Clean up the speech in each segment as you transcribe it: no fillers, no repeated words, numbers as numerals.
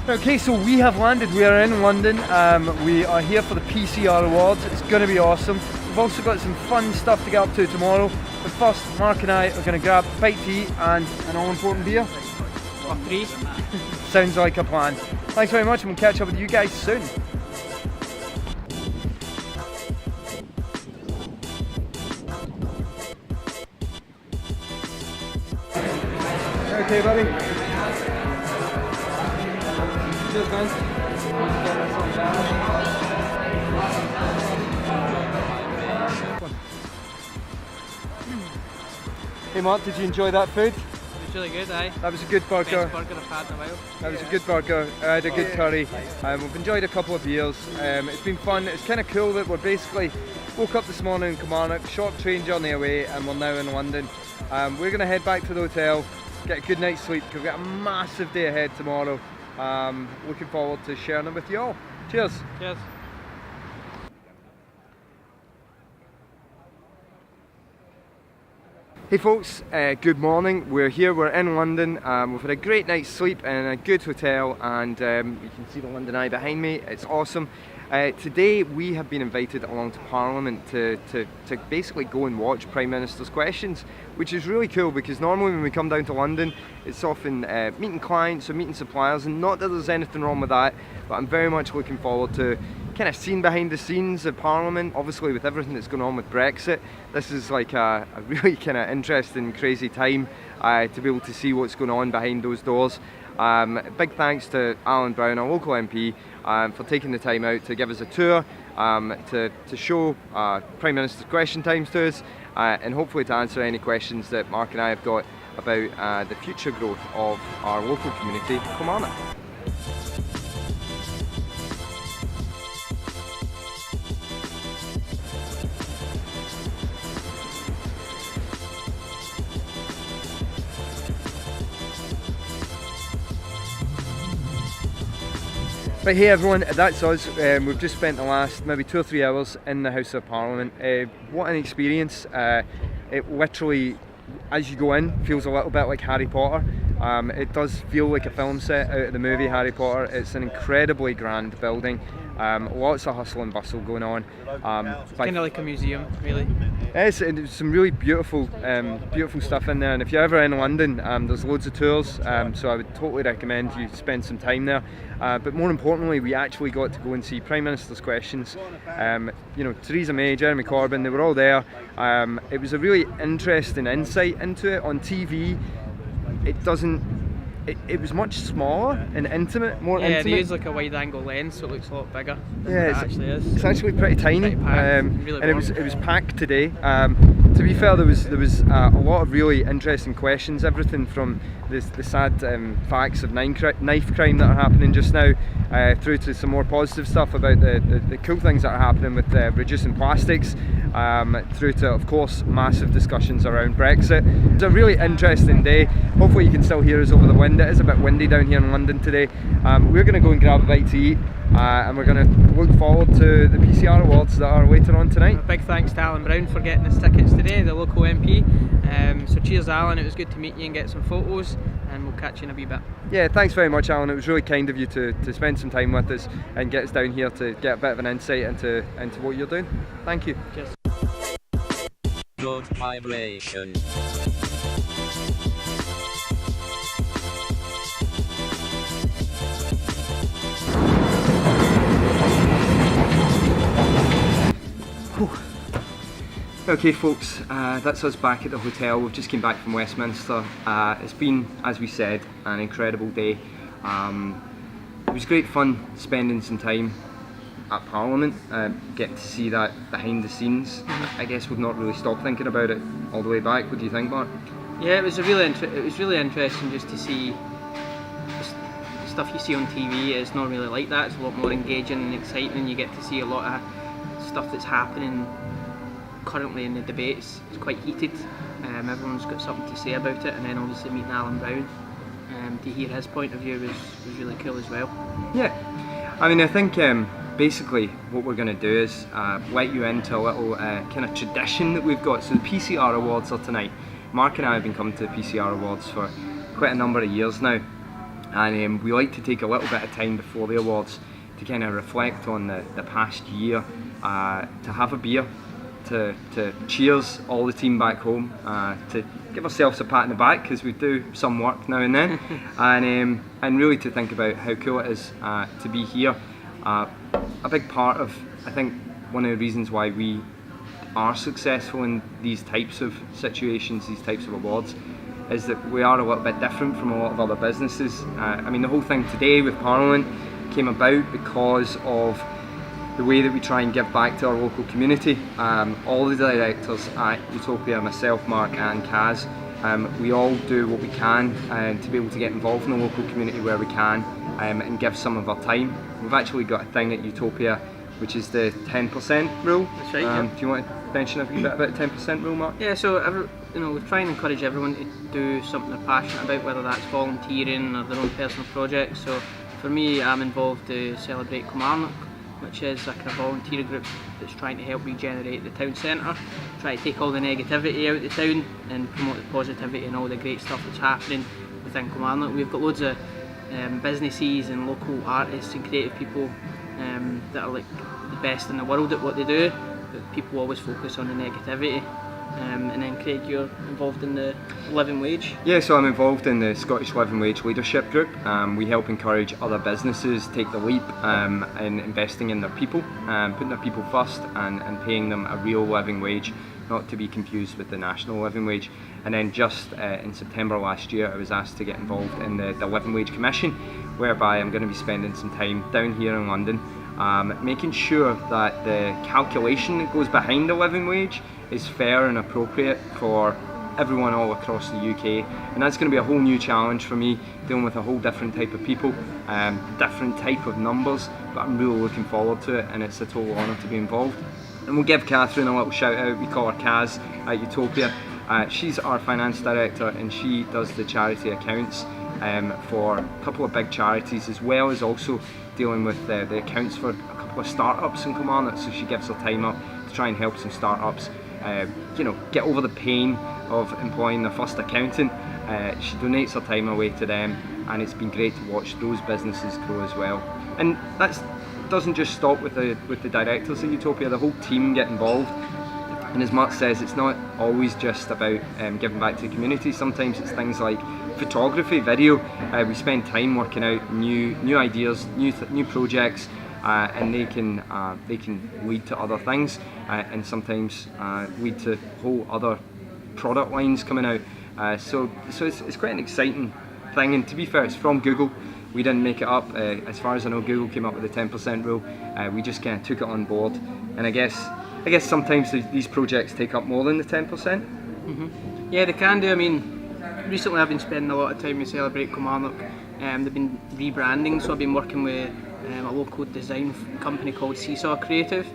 Okay, so we have landed. We are in London. We are here for the PCR Awards. It's going to be awesome. We've also got some fun stuff to get up to tomorrow. But first, Mark and I are going to grab a bite to eat and an all-important beer. Or 3. Sounds like a plan. Thanks very much, and we'll catch up with you guys soon. Okay, buddy. Cheers, man. Hey Mark, did you enjoy that food? It was really good, aye. That was a good burger. Best burger I've had in a while. That was a good burger. I had a good curry. We've enjoyed a couple of beers. It's been fun. It's kind of cool that we're basically woke up this morning in Kilmarnock, short train journey away, and we're now in London. We're going to head back to the hotel, get a good night's sleep, because we've got a massive day ahead tomorrow. Looking forward to sharing it with you all. Cheers. Cheers. Hey folks, good morning. We're here, we're in London. We've had a great night's sleep in a good hotel, and you can see the London Eye behind me. It's awesome. Today we have been invited along to Parliament to basically go and watch Prime Minister's questions, which is really cool because normally when we come down to London it's often meeting clients or meeting suppliers, and not that there's anything wrong with that, but I'm very much looking forward to kind of seeing behind the scenes of Parliament. Obviously with everything that's going on with Brexit, this is like a really kind of interesting, crazy time to be able to see what's going on behind those doors. Big thanks to Alan Brown, our local MP, for taking the time out to give us a tour, to show Prime Minister's question times to us, and hopefully to answer any questions that Mark and I have got about the future growth of our local community, Kilmarnock. But hey everyone, that's us. We've just spent the last maybe 2 or 3 hours in the House of Parliament. What an experience. It literally, as you go in, feels a little bit like Harry Potter. It does feel like a film set out of the movie Harry Potter. It's an incredibly grand building. Lots of hustle and bustle going on. Kind of like a museum, really. It's some really beautiful stuff in there, and if you're ever in London, there's loads of tours, so I would totally recommend you spend some time there. But more importantly, we actually got to go and see Prime Minister's questions. You know, Theresa May, Jeremy Corbyn, they were all there. It was a really interesting insight into it. On TV, it was much smaller and intimate, more intimate. Yeah, they use like a wide angle lens, so it looks a lot bigger than it actually is. It's actually pretty tiny, really and it was packed today. To be fair, there was a lot of really interesting questions, everything from the sad facts of knife crime that are happening just now, through to some more positive stuff about the cool things that are happening with reducing plastics, through to, of course, massive discussions around Brexit. It's a really interesting day. Hopefully you can still hear us over the wind. It is a bit windy down here in London today. We're going to go and grab a bite to eat, and we're going to look forward to the PCR Awards that are later on tonight. A big thanks to Alan Brown for getting us tickets today, the local MP. So cheers Alan, it was good to meet you and get some photos, and we'll catch you in a wee bit. Yeah, thanks very much Alan, it was really kind of you to spend some time with us and get us down here to get a bit of an insight into what you're doing. Thank you. Cheers. Good vibration. Okay folks, that's us back at the hotel. We've just came back from Westminster. It's been, as we said, an incredible day. It was great fun spending some time at Parliament, getting to see that behind the scenes. I guess we've not really stopped thinking about it all the way back. What do you think, Mark? Yeah, it was really interesting just to see the stuff you see on TV. It's not really like that. It's a lot more engaging and exciting. You get to see a lot of stuff that's happening currently in the debates. It's quite heated. Everyone's got something to say about it, and then obviously meeting Alan Brown to hear his point of view was really cool as well. Yeah, I mean, I think basically what we're going to do is let you into a little kind of tradition that we've got. So the PCR Awards are tonight. Mark and I have been coming to the PCR Awards for quite a number of years now. and we like to take a little bit of time before the awards to kind of reflect on the past year, to have a beer, to cheers all the team back home, to give ourselves a pat in the back because we do some work now and then, and really to think about how cool it is to be here. A big part of, I think, one of the reasons why we are successful in these types of situations, these types of awards, is that we are a little bit different from a lot of other businesses. I mean, the whole thing today with Parliament came about because of the way that we try and give back to our local community. All the directors at Utopia, myself, Mark and Kaz, we all do what we can to be able to get involved in the local community where we can, and give some of our time. We've actually got a thing at Utopia which is the 10% rule. That's right, yeah. Do you want to mention a wee bit about the 10% rule, Mark? Yeah, so we try and encourage everyone to do something they're passionate about, whether that's volunteering or their own personal projects. So for me, I'm involved to celebrate Kilmarnock, which is a kind of volunteer group that's trying to help regenerate the town centre, try to take all the negativity out of the town and promote the positivity and all the great stuff that's happening within Kilmarnock. We've got loads of businesses and local artists and creative people that are like the best in the world at what they do, but people always focus on the negativity. And then Craig, you're involved in the living wage? Yeah, so I'm involved in the Scottish Living Wage Leadership Group. We help encourage other businesses take the leap in investing in their people, putting their people first and paying them a real living wage, not to be confused with the national living wage. And then just in September last year I was asked to get involved in the Living Wage Commission, whereby I'm going to be spending some time down here in London making sure that the calculation that goes behind the living wage is fair and appropriate for everyone all across the UK. And that's going to be a whole new challenge for me, dealing with a whole different type of people, different type of numbers, but I'm really looking forward to it, and it's a total honour to be involved. And we'll give Catherine a little shout out. We call her Kaz at Utopia. She's our finance director and she does the charity accounts for a couple of big charities, as well as also dealing with the accounts for a couple of startups in Kilmarnock. So she gives her time up to try and help some startups get over the pain of employing their first accountant. She donates her time away to them, and it's been great to watch those businesses grow as well. And that doesn't just stop with the directors at Utopia. The whole team get involved. And as Mark says, it's not always just about giving back to the community. Sometimes it's things like photography, video. We spend time working out new ideas, new projects, and they can lead to other things, and sometimes lead to whole other product lines coming out. So it's quite an exciting thing. And to be fair, it's from Google. We didn't make it up. As far as I know, Google came up with the 10% rule. We just kind of took it on board. And I guess sometimes these projects take up more than the 10%. Mm-hmm. Yeah, they can do. I mean, recently I've been spending a lot of time with Celebrate Kilmarnock. They've been rebranding, so I've been working with a local design company called Seesaw Creative.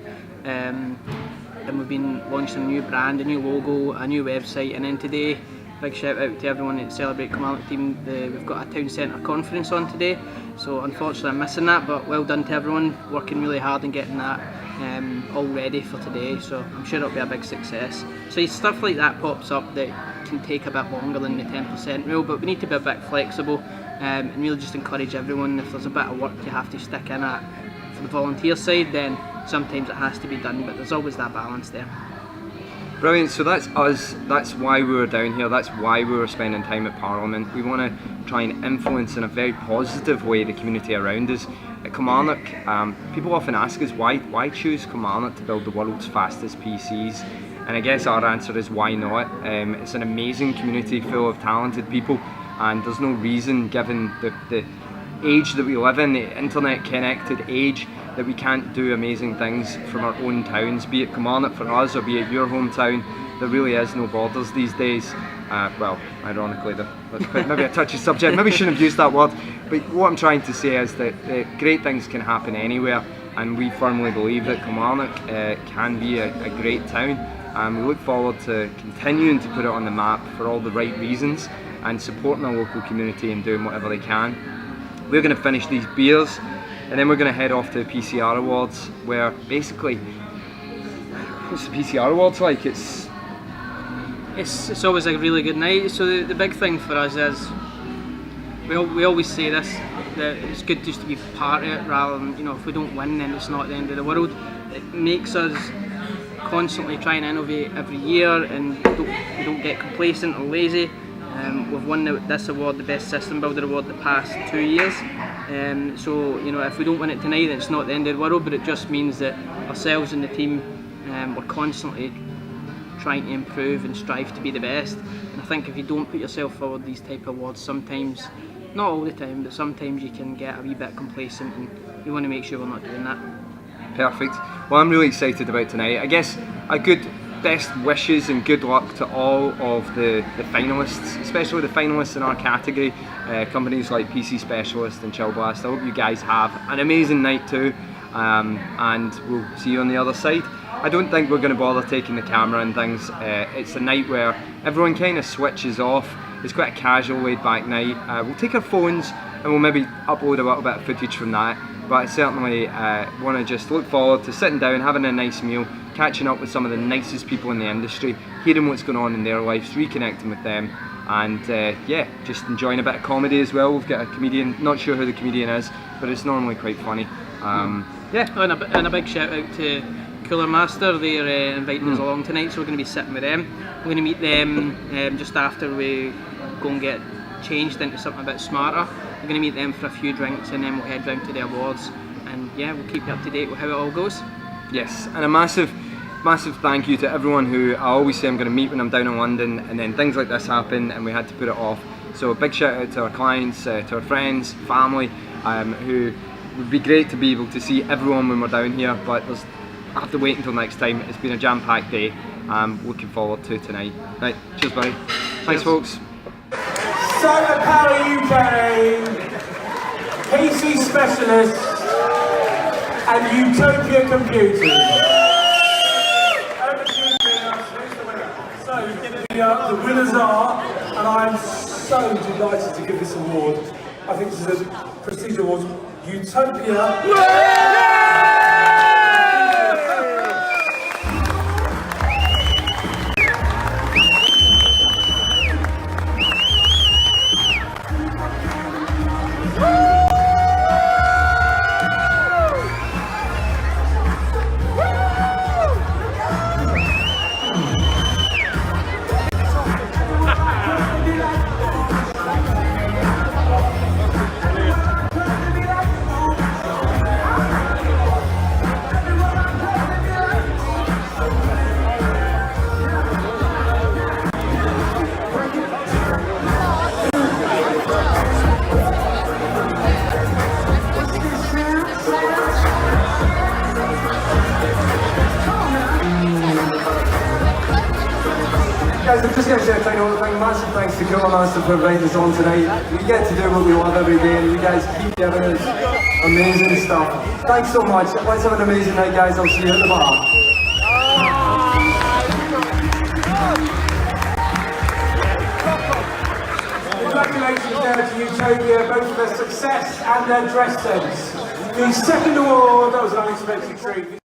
And we've been launching a new brand, a new logo, a new website, and then today, big shout out to everyone at Celebrate Kilmarnock team. We've got a town centre conference on today, so unfortunately I'm missing that, but well done to everyone, working really hard and getting that all ready for today, so I'm sure it'll be a big success. So stuff like that pops up that can take a bit longer than the 10% rule, but we need to be a bit flexible and really just encourage everyone. If there's a bit of work you have to stick in at for the volunteer side, then sometimes it has to be done, but there's always that balance there. Brilliant, so that's us, that's why we were down here, that's why we were spending time at Parliament. We want to try and influence in a very positive way the community around us. At Kilmarnock, people often ask us why choose Kilmarnock to build the world's fastest PCs, and I guess our answer is why not. It's an amazing community full of talented people, and there's no reason, given the age that we live in, the internet connected age, that we can't do amazing things from our own towns, be it Kilmarnock for us or be it your hometown. There really is no borders these days. Well, ironically, that's quite maybe a touchy subject, maybe shouldn't have used that word, but what I'm trying to say is that great things can happen anywhere, and we firmly believe that Kilmarnock can be a great town, and we look forward to continuing to put it on the map for all the right reasons and supporting our local community and doing whatever they can. We're going to finish these beers, and then we're going to head off to the PCR Awards, where basically, what's the PCR Awards like? It's always a really good night. So the big thing for us is we always say this, that it's good just to be part of it rather than, you know, if we don't win then it's not the end of the world. It makes us constantly try and innovate every year, and we don't get complacent or lazy. We've won this award, the Best System Builder Award, the past 2 years. So, you know, if we don't win it tonight, then it's not the end of the world, but it just means that ourselves and the team, we're constantly trying to improve and strive to be the best. And I think if you don't put yourself forward these type of awards, sometimes, not all the time, but sometimes you can get a wee bit complacent, and we want to make sure we're not doing that. Perfect. Well, I'm really excited about tonight. I guess a good best wishes and good luck to all of the finalists, especially the finalists in our category, companies like PC Specialist and Chill Blast. I hope you guys have an amazing night too, and we'll see you on the other side. I don't think we're going to bother taking the camera and things. It's a night where everyone kind of switches off. It's quite a casual, laid back night. We'll take our phones and we'll maybe upload a little bit of footage from that, but I certainly want to just look forward to sitting down, having a nice meal, catching up with some of the nicest people in the industry, hearing what's going on in their lives, reconnecting with them, and yeah, just enjoying a bit of comedy as well. We've got a comedian, not sure who the comedian is, but it's normally quite funny. Yeah. And a big shout out to Cooler Master. They're inviting us along tonight, so we're going to be sitting with them. We're going to meet them just after we go and get changed into something a bit smarter. We're going to meet them for a few drinks, and then we'll head round to the awards, and yeah, we'll keep you up to date with how it all goes. Yes, and a massive thank you to everyone who I always say I'm going to meet when I'm down in London, and then things like this happen and we had to put it off. So a big shout out to our clients, to our friends, family, who would be great to be able to see everyone when we're down here, but I have to wait until next time. It's been a jam-packed day. Looking forward to tonight. Right, cheers buddy. Thanks folks. Solar Power UK, PC Specialist, and Utopia Computing. Over to you, Peter. Who's the winner? So, the winners are, and I'm so delighted to give this award. I think this is a prestigious award. Utopia. Guys, I'm just going to say a final thing. Massive thanks to Cooler Master for inviting us on tonight. We get to do what we love every day, and you guys keep giving us amazing stuff. Thanks so much. Let's have an amazing night, guys. I'll see you at the bar. Congratulations there to Utopia, both for their success and their dress sense. The second award, that was an unexpected treat.